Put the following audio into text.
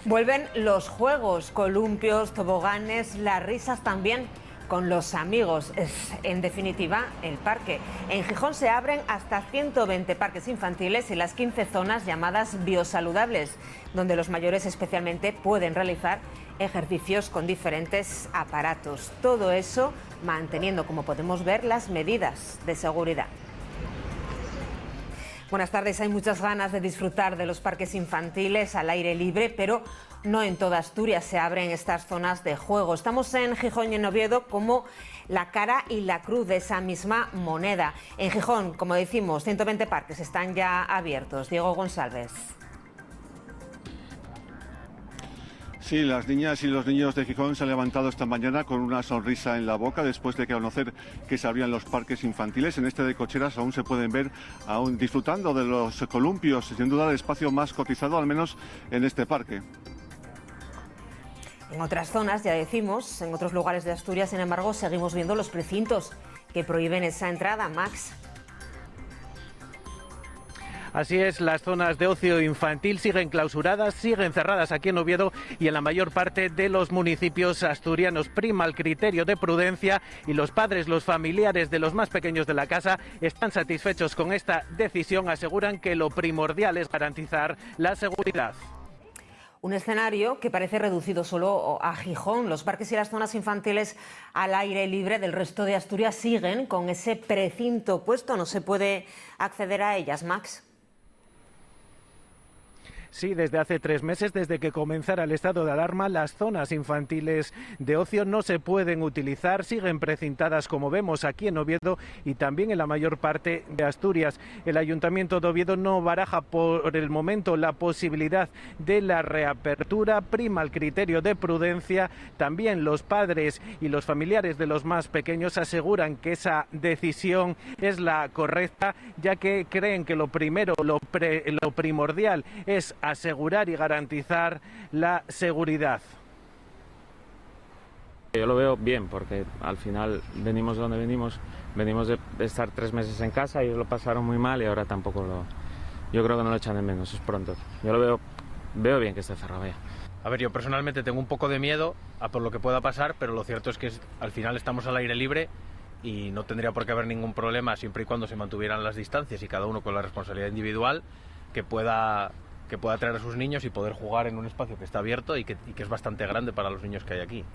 Vuelven los juegos, columpios, toboganes, las risas también con los amigos. Es, en definitiva, el parque. En Gijón se abren hasta 120 parques infantiles y las 15 zonas llamadas biosaludables, donde los mayores especialmente pueden realizar ejercicios con diferentes aparatos. Todo eso manteniendo, como podemos ver, las medidas de seguridad. Buenas tardes. Hay muchas ganas de disfrutar de los parques infantiles al aire libre, pero no en toda Asturias se abren estas zonas de juego. Estamos en Gijón y en Oviedo como la cara y la cruz de esa misma moneda. En Gijón, como decimos, 120 parques están ya abiertos. Diego González. Sí, las niñas y los niños de Gijón se han levantado esta mañana con una sonrisa en la boca después de conocer que se abrían los parques infantiles. En este de Cocheras aún se pueden ver aún disfrutando de los columpios, sin duda el espacio más cotizado, al menos en este parque. En otras zonas, ya decimos, en otros lugares de Asturias, sin embargo, seguimos viendo los precintos que prohíben esa entrada. Max. Así es, las zonas de ocio infantil siguen clausuradas, siguen cerradas aquí en Oviedo y en la mayor parte de los municipios asturianos. Prima el criterio de prudencia y los padres, los familiares de los más pequeños de la casa están satisfechos con esta decisión. Aseguran que lo primordial es garantizar la seguridad. Un escenario que parece reducido solo a Gijón. Los parques y las zonas infantiles al aire libre del resto de Asturias siguen con ese precinto puesto. No se puede acceder a ellas, Max. Sí, desde hace 3 meses, desde que comenzara el estado de alarma, las zonas infantiles de ocio no se pueden utilizar, siguen precintadas como vemos aquí en Oviedo y también en la mayor parte de Asturias. El Ayuntamiento de Oviedo no baraja por el momento la posibilidad de la reapertura, prima el criterio de prudencia. También los padres y los familiares de los más pequeños aseguran que esa decisión es la correcta, ya que creen que lo primero, lo primordial es asegurar y garantizar la seguridad. Yo lo veo bien porque al final venimos de donde venimos de estar 3 meses en casa, ellos lo pasaron muy mal y ahora tampoco yo creo que no lo echan de menos, es pronto. Yo lo veo bien que esté cerrado ya. A ver, yo personalmente tengo un poco de miedo a por lo que pueda pasar, pero lo cierto es que al final estamos al aire libre y no tendría por qué haber ningún problema siempre y cuando se mantuvieran las distancias y cada uno con la responsabilidad individual que pueda traer a sus niños y poder jugar en un espacio que está abierto y que es bastante grande para los niños que hay aquí.